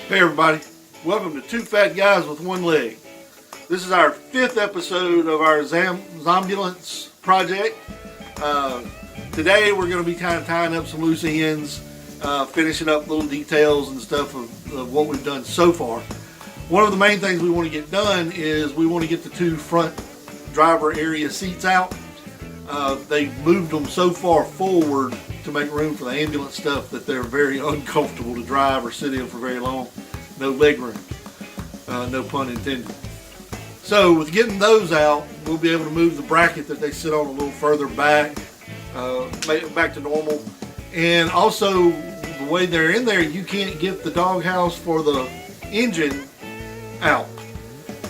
Hey everybody, welcome to Two Fat Guys with One Leg. This is our 5th episode of our Zombulance project. Today we're going to be kind of tying up some loose ends, finishing up little details and stuff of what we've done so far. One of the main things we want to get done is we want to get the 2 front driver area seats out. They've moved them so far forward to make room for the ambulance stuff that they're very uncomfortable to drive or sit in for very long. No leg room, no pun intended. So with getting those out, we'll be able to move the bracket that they sit on a little further back, make it back to normal. And also, the way they're in there, you can't get the doghouse for the engine out.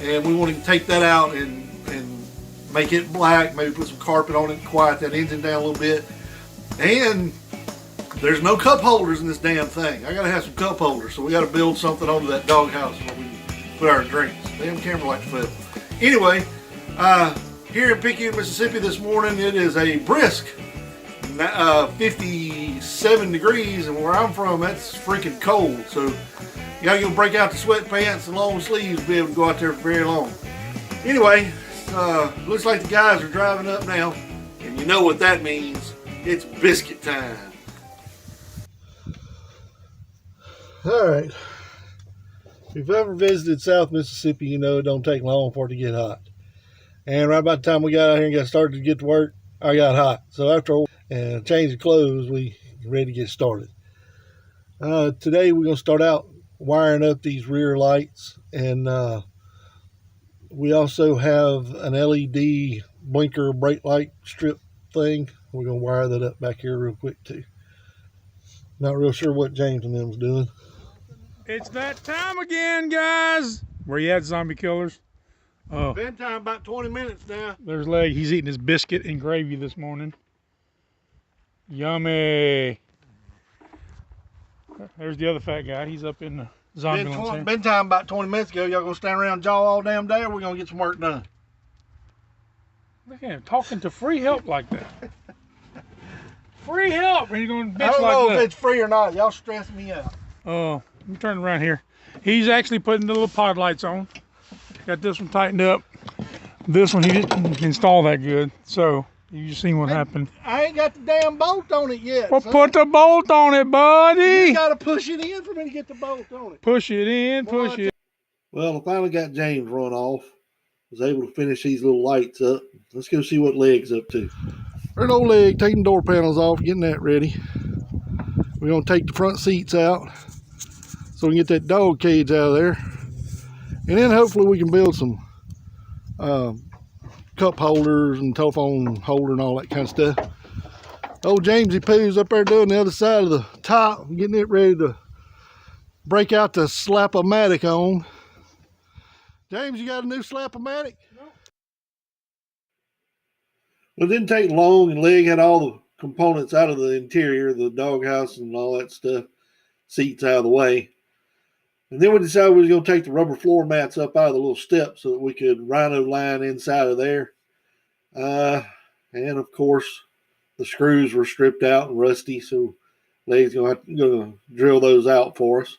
And we want to take that out and make it black, maybe put some carpet on it, quiet that engine down a little bit. And there's no cup holders in this damn thing. I gotta have some cup holders, so we gotta build something onto that doghouse where we can put our drinks. Damn camera likes to fail. Anyway, here in Picayune, Mississippi this morning, it is a brisk 57 degrees, and where I'm from, that's freaking cold. So you gotta go break out the sweatpants and long sleeves to be able to go out there for very long. Anyway, looks like the guys are driving up now, and you know what that means. It's biscuit time. Alright, if you've ever visited South Mississippi, you know it don't take long for it to get hot. And right about the time we got out here and got started to get to work, I got hot. So after a change of clothes, we ready to get started. Today we're going to start out wiring up these rear lights, and we also have an LED blinker brake light strip thing. We're going to wire that up back here real quick too. Not real sure what James and them's doing. It's that time again, guys. Where you at, zombie killers? Bedtime about 20 minutes now. There's Leg. He's eating his biscuit and gravy this morning. Yummy. There's the other fat guy. He's up in the zombie land. Bedtime about 20 minutes ago. Y'all gonna stand around and jaw all damn day, or we're gonna get some work done? Look at him talking to free help like that. Free help, and you're going to bitch like that. I don't know if it's free or not. Y'all stress me out. Let me turn around here. He's actually putting the little pod lights on. Got this one tightened up. This one he didn't install that good. So you just seen what happened. I ain't got the damn bolt on it yet. Well, son, put the bolt on it, buddy. You gotta push it in for me to get the bolt on it. Push it in, push it. Well, I finally got James run off. Was able to finish these little lights up. Let's go see what Leg's up to. There's old Leg taking door panels off, getting that ready. We're gonna take the front seats out so we can get that dog cage out of there. And then hopefully we can build some cup holders and telephone holder and all that kind of stuff. Old Jamesy Pooh's up there doing the other side of the top, getting it ready to break out the slap-o-matic on. James, you got a new slap-o-matic? Nope. Well, it didn't take long, and Leg had all the components out of the interior, the doghouse and all that stuff, seats out of the way. And then we decided we were going to take the rubber floor mats up out of the little steps so that we could rhino line inside of there. And of course, the screws were stripped out and rusty, so Leg's going to drill those out for us.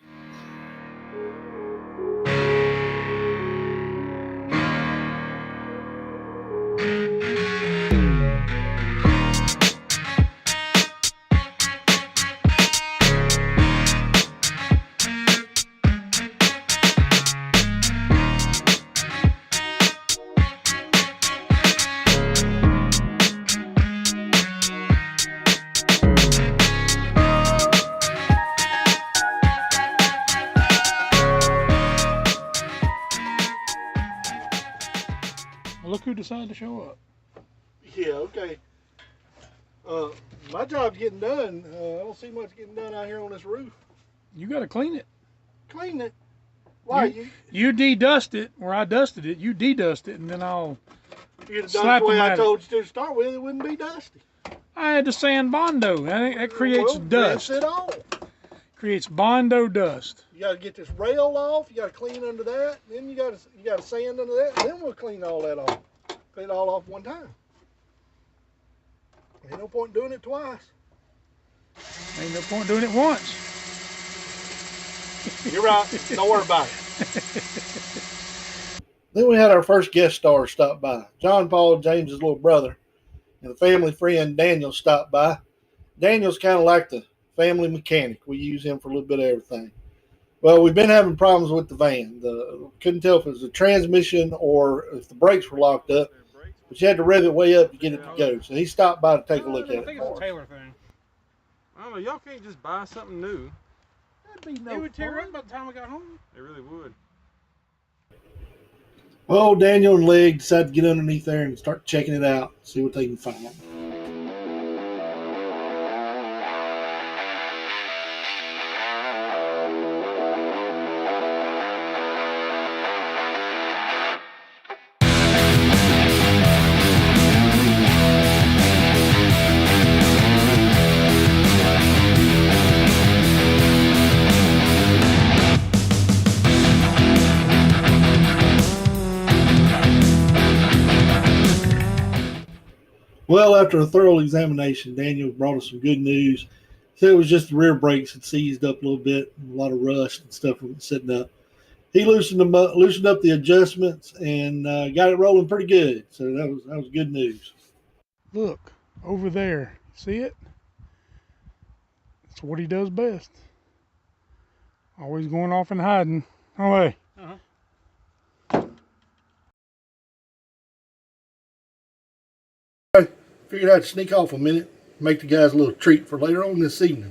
Look who decided to show up. Yeah, okay. My job's getting done. I don't see much getting done out here on this roof. You got to clean it. Clean it? Why? You de-dust it, or I dusted it. You de-dust it, and then I'll You'd have done it the way I told you to start with, it wouldn't be dusty. I had to sand Bondo. That creates dust. Rinse it off. Creates Bondo dust. You got to get this rail off. You got to clean under that. Then you got to sand under that. And then we'll clean all that off. Clean it all off one time. Ain't no point doing it twice. Ain't no point doing it once. You're right. Don't worry about it. Then we had our first guest star stop by. John Paul, James's little brother, and a family friend, Daniel, stopped by. Daniel's kind of like the family mechanic. We use him for a little bit of everything. Well, we've been having problems with the van. Couldn't tell if it was the transmission or if the brakes were locked up, but you had to rev it way up to get it to go. So he stopped by to take a look at it. I think it's a Taylor thing. I don't know. Y'all can't just buy something new. That'd be no It would tear fun. up by the time we got home. It really would. Well, Daniel and Leg decided to get underneath there and start checking it out, see what they can find. Well, after a thorough examination, Daniel brought us some good news. Said it was just the rear brakes had seized up a little bit, a lot of rust and stuff from sitting up. He loosened up the adjustments and got it rolling pretty good. So that was good news. Look, over there. See it? That's what he does best. Always going off and hiding. Oh, hey. Figured I'd sneak off a minute, make the guys a little treat for later on this evening.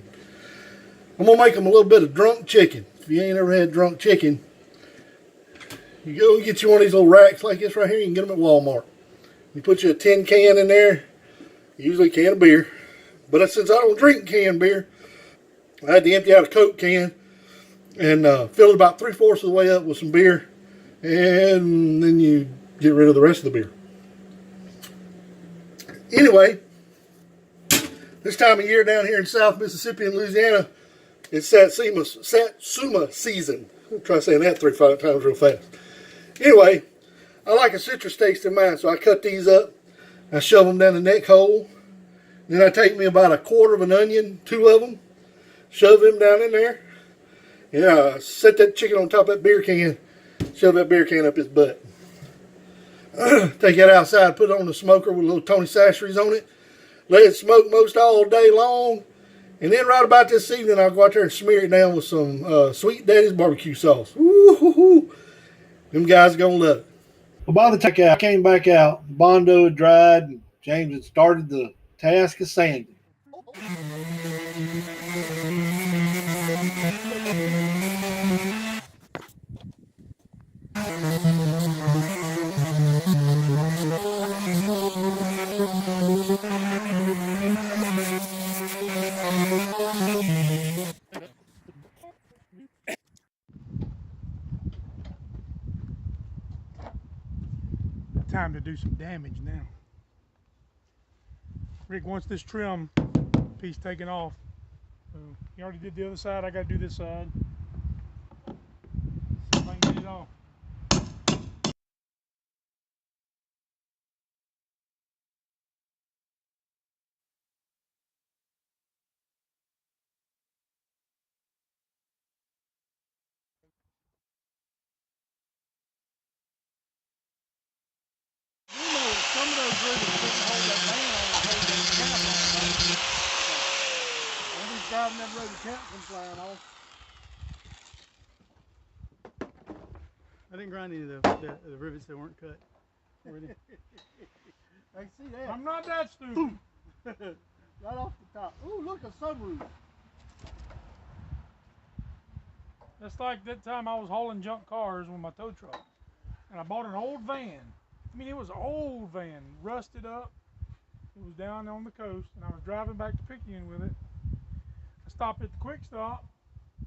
I'm going to make them a little bit of drunk chicken. If you ain't ever had drunk chicken, you go and get you one of these little racks like this right here. You can get them at Walmart. You put you a tin can in there, usually a can of beer. But since I don't drink canned beer, I had to empty out a Coke can and fill it about 3/4 of the way up with some beer. And then you get rid of the rest of the beer. Anyway, this time of year down here in South Mississippi and Louisiana, it's Satsuma season. I'll try saying that 3-5 times real fast. Anyway, I like a citrus taste in mine, so I cut these up. I shove them down the neck hole. Then I take me about 1/4 of an onion, 2 of them, shove them down in there. And I set that chicken on top of that beer can, shove that beer can up his butt. Take that outside, put it on the smoker with a little Tony Chachere's on it. Let it smoke most all day long. And then right about this evening, I'll go out there and smear it down with some Sweet Daddy's barbecue sauce. Ooh, them guys are going to love it. Well, by the time I came back out, Bondo had dried, and James had started the task of sanding. Time to do some damage now. Rick wants this trim piece taken off. So he already did the other side. I got to do this side. See if I can get it off. Some of those rivets didn't hold that band on and hold that cap on. When he's driving that road, the cap comes flying off. I didn't grind any of the rivets that weren't cut. Really. I see that. I'm not that stupid. Right off the top. Ooh, look, a sunroof. That's like that time I was hauling junk cars with my tow truck. And I bought an old van. I mean, it was an old van, rusted up. It was down on the coast, and I was driving back to Picayune with it. I stopped at the quick stop,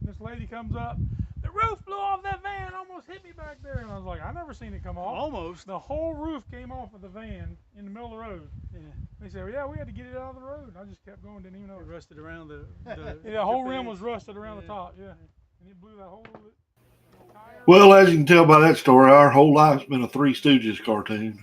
and this lady comes up. The roof blew off that van, almost hit me back there. And I was like, I never seen it come off. Almost. The whole roof came off of the van in the middle of the road. Yeah. They said, well, yeah, we had to get it out of the road. I just kept going, didn't even know. It rusted around the Yeah, the whole rim was rusted around the top, yeah. And it blew that whole tire. Well, as you can tell by that story, our whole life's been a Three Stooges cartoon.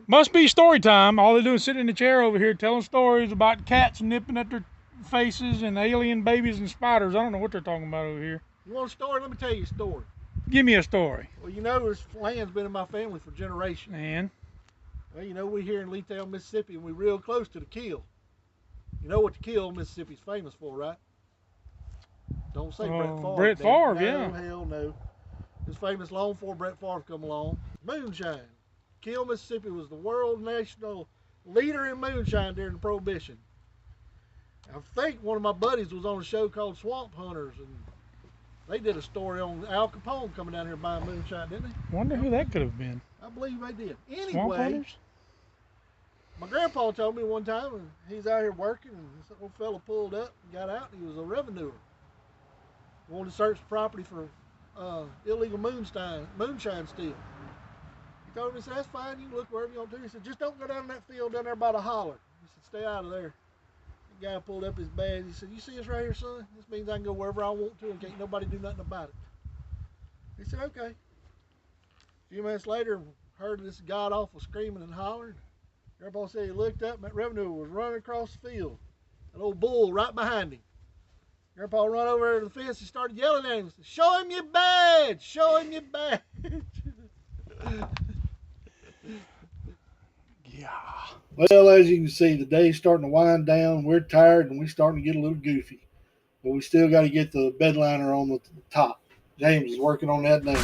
Must be story time. All they're doing is sitting in the chair over here telling stories about cats nipping at their faces and alien babies and spiders. I don't know what they're talking about over here. You want a story? Let me tell you a story. Give me a story. Well, you know, this land's been in my family for generations. Man. Well, you know, we here in Leetown, Mississippi, and we're real close to the Kill. You know what the Kill, Mississippi's famous for, right? Don't say Brett Favre. Brett Favre, yeah. No, hell no. It's famous long before Brett Favre come along. Moonshine. Kill, Mississippi was the world national leader in moonshine during the Prohibition. I think one of my buddies was on a show called Swamp Hunters, and they did a story on Al Capone coming down here buying moonshine, didn't they? Wonder who that could have been. I believe they did. Swamp Anyway, Hunters? my grandpa told me one time, and he's out here working, and this old fella pulled up and got out, and he was a revenuer. Wanted to search the property for illegal moonshine steal. He told me, he said, that's fine, you can look wherever you want to. He said, just don't go down in that field down there by the holler. He said, stay out of there. The guy pulled up his badge. He said, you see this right here, son? This means I can go wherever I want to and can't nobody do nothing about it. He said, okay. A few minutes later, heard this god-awful screaming and hollering. Grandpa said he looked up and that revenue was running across the field. An old bull right behind him. Grandpa run over there to the fence and started yelling at him. Said, show him your badge! Show him your badge! Yeah. Well, as you can see, the day's starting to wind down. We're tired and we're starting to get a little goofy. But we still got to get the bed liner on the top. James is working on that now.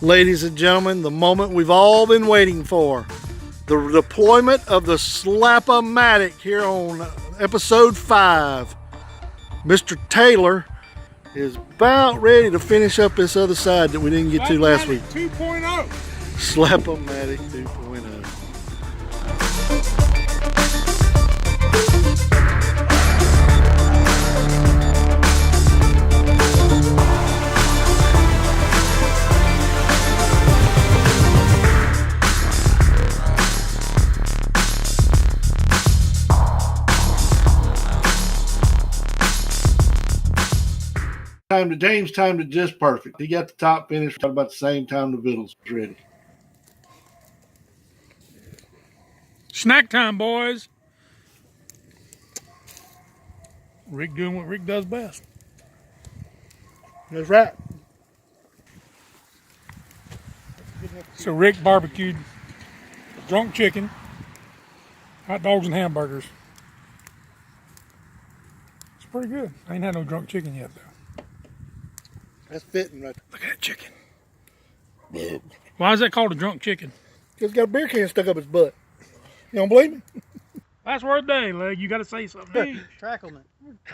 Ladies and gentlemen, the moment we've all been waiting for. The deployment of the Slap-O-Matic here on episode 5. Mr. Taylor is about ready to finish up this other side that we didn't get to last week. 2.0. Slap-O-Matic 2.0. James timed it just perfect. He got the top finished about the same time the vittles was ready. Snack time, boys. Rick doing what Rick does best. That's right. So Rick barbecued drunk chicken, hot dogs, and hamburgers. It's pretty good. I ain't had no drunk chicken yet, though. That's fitting right there. Look at that chicken. Why is that called a drunk chicken? Because he's got a beer can stuck up his butt. You don't believe me? Last word of the day, Leg. You got to say something. Tracklement.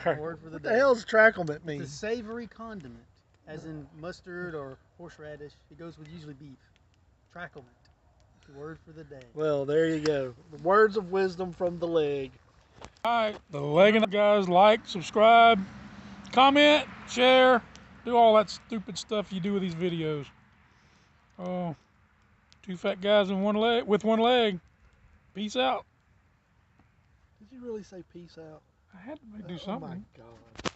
Word for the What day. the hell does tracklement mean? It's a savory condiment, as in mustard or horseradish. It goes with usually beef. Tracklement. The word for the day. Well, there you go. The words of wisdom from the leg. All right, the Leg and the guys, like, subscribe, comment, share, do all that stupid stuff you do with these videos. Oh, two fat guys in one leg with one leg. Peace out. Did you really say peace out? I had to do something. Oh my God.